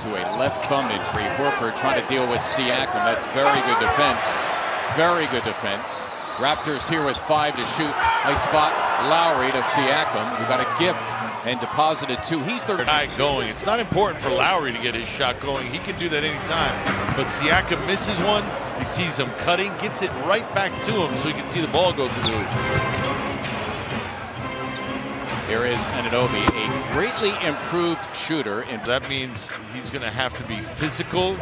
to a left thumb injury. Horford trying to deal with Siakam. That's very good defense. Very good defense. Raptors here with 5 to shoot. Nice spot. Lowry to Siakam, who got a gift and deposited 2. He's the guy going. It's not important for Lowry to get his shot going. He can do that anytime. But Siakam misses one. He sees him cutting, gets it right back to him so he can see the ball go through. Here is Anunoby, a greatly improved shooter. And that means he's going to have to be physical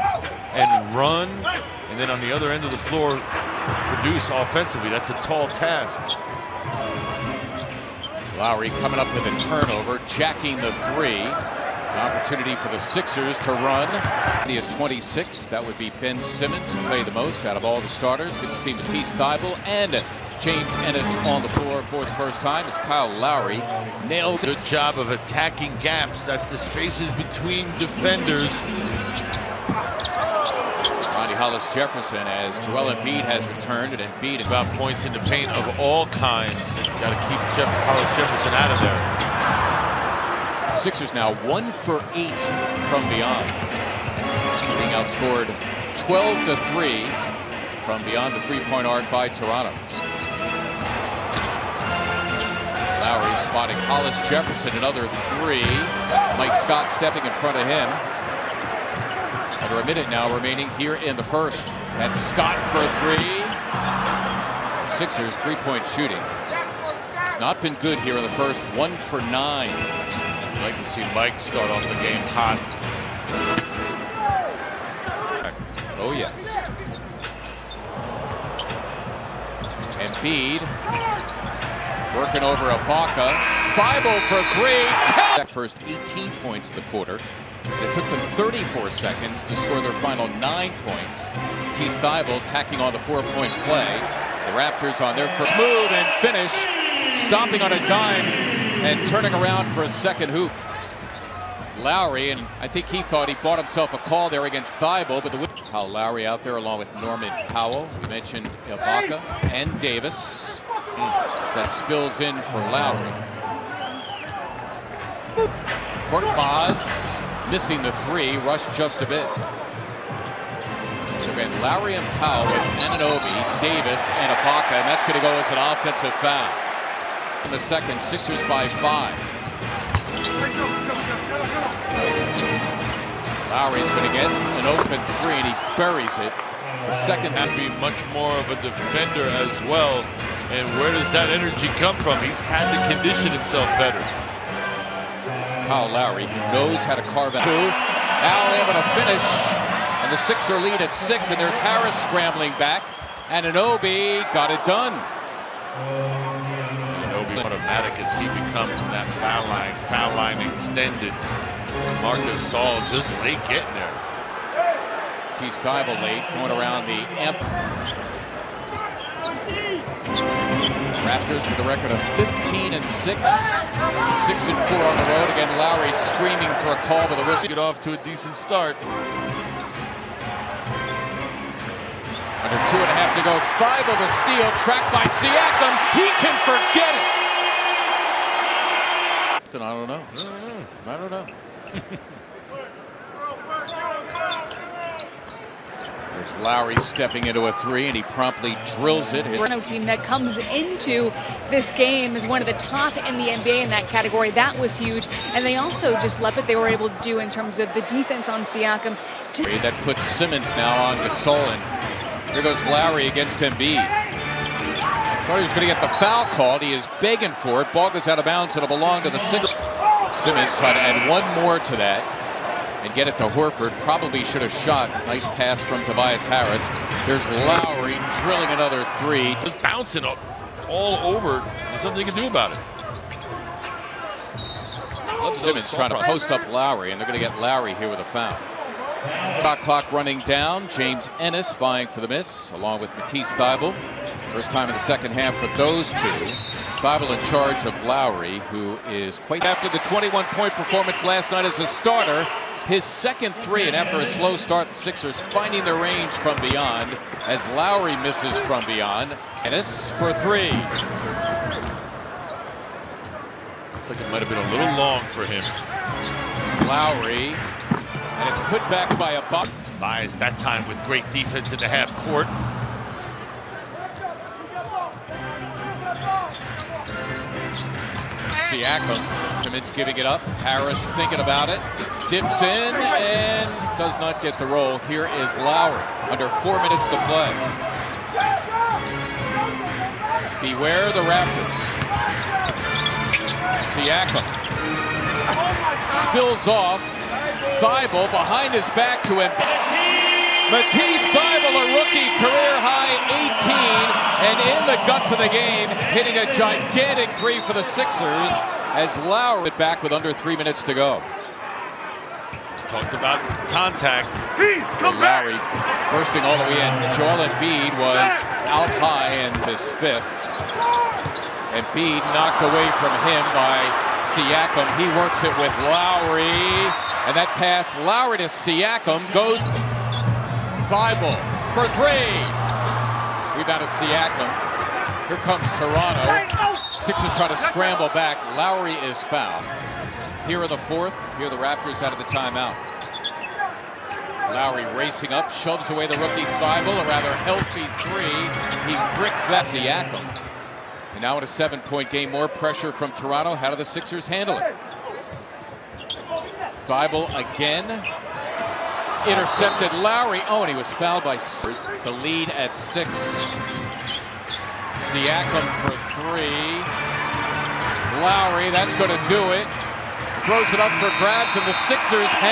and run, and then on the other end of the floor, produce offensively. That's a tall task. Lowry coming up with a turnover, jacking the 3. An opportunity for the Sixers to run. He is 26. That would be Ben Simmons, who played the most out of all the starters. Good to see Matisse Thybulle and James Ennis on the floor for the first time as Kyle Lowry nails it. Good job of attacking gaps. That's the spaces between defenders. Ronnie Hollis-Jefferson as Joel Embiid has returned, and Embiid about points in the paint of all kinds. Got to keep Hollis-Jefferson out of there. Sixers now 1 for 8 from beyond. Being outscored 12 to 3 from beyond the 3-point arc by Toronto. Lowry spotting Hollis-Jefferson, another 3. Mike Scott stepping in front of him. Under a minute now remaining here in the first. That's Scott for 3. Sixers 3-point shooting. It's not been good here in the first. 1 for 9. I'd like to see Mike start off the game hot. Oh, yes. Embiid working over Ibaka. Thybulle for 3. That first 18 points of the quarter. It took them 34 seconds to score their final 9 points. Matisse Thybulle tacking on the 4-point play. The Raptors on their first move and finish, stopping on a dime and turning around for a second hoop. Lowry, and I think he thought he bought himself a call there against Thybulle, but Kyle Lowry out there along with Norman Powell. We mentioned Ibaka and Davis. That spills in for Lowry. Korkmaz missing the 3, rushed just a bit. So again, Lowry and Powell with Anunoby, Davis, and Ibaka, and that's going to go as an offensive foul. In the second, Sixers by 5. Lowry's going to get an open 3, and he buries it. The second would be much more of a defender as well. And where does that energy come from? He's had to condition himself better. Kyle Lowry, who knows how to carve out. Now able to finish, and the Sixer lead at 6, and there's Harris scrambling back. And Anunoby got it done. Anunoby, automatic as he becomes from that foul line extended. Marcus Saul just late getting there. Matisse Thybulle late, going around the amp. Raptors with a record of 15 and 6, 6 and 4 on the road. Again, Lowry screaming for a call with a whistle. Get off to a decent start. Under 2.5 to go. Thybulle the steal, tracked by Siakam. He can forget it. I don't know. I don't know. There's Lowry stepping into a 3, and he promptly drills it. Toronto team that comes into this game is one of the top in the NBA in that category. That was huge. And they also just left what they were able to do in terms of the defense on Siakam. That puts Simmons now on Gasol, and here goes Lowry against Embiid. Thought he was going to get the foul called. He is begging for it. Ball goes out of bounds. It'll belong to the Sixers. Simmons trying to add one more to that and get it to Horford. Probably should have shot. Nice pass from Tobias Harris. There's Lowry drilling another 3. Just bouncing up all over. There's nothing you can do about it. Simmons trying to post up Lowry, and they're going to get Lowry here with a foul. Shot clock running down. James Ennis vying for the miss, along with Matisse Thybulle. First time in the second half for those two. Thybulle in charge of Lowry, who is quite... After the 21-point performance last night as a starter, his second 3, and after a slow start, the Sixers finding their range from beyond as Lowry misses from beyond. Ennis for 3. Looks like it might have been a little long for him. Lowry, and it's put back by a buck. Tobias that time with great defense in the half court. Siakam, Timmons giving it up. Harris thinking about it. Dips in and does not get the roll. Here is Lowry. Under 4 minutes to play. Beware the Raptors. Siakam spills off. Thibault behind his back to him. Matisse Thibault, a rookie, career high 18, and in the guts of the game, hitting a gigantic three for the Sixers as Lowry back with under 3 minutes to go. Talked about contact. Lowry bursting all the way in. Joel Embiid was out high in his fifth. Embiid knocked away from him by Siakam. He works it with Lowry. And that pass, Lowry to Siakam, goes Thibault for three. Rebound to Siakam. Here comes Toronto. Sixers trying to scramble back. Lowry is fouled. Here in the fourth. Here the Raptors out of the timeout. Lowry racing up, shoves away the rookie Thibault. A rather healthy three. He bricked that Siakam. And now in a 7-point game, more pressure from Toronto. How do the Sixers handle it? Thibault again. Intercepted Lowry. Oh, and he was fouled by the lead at 6. Siakam for three. Lowry, that's going to do it. Throws it up for grabs, and the Sixers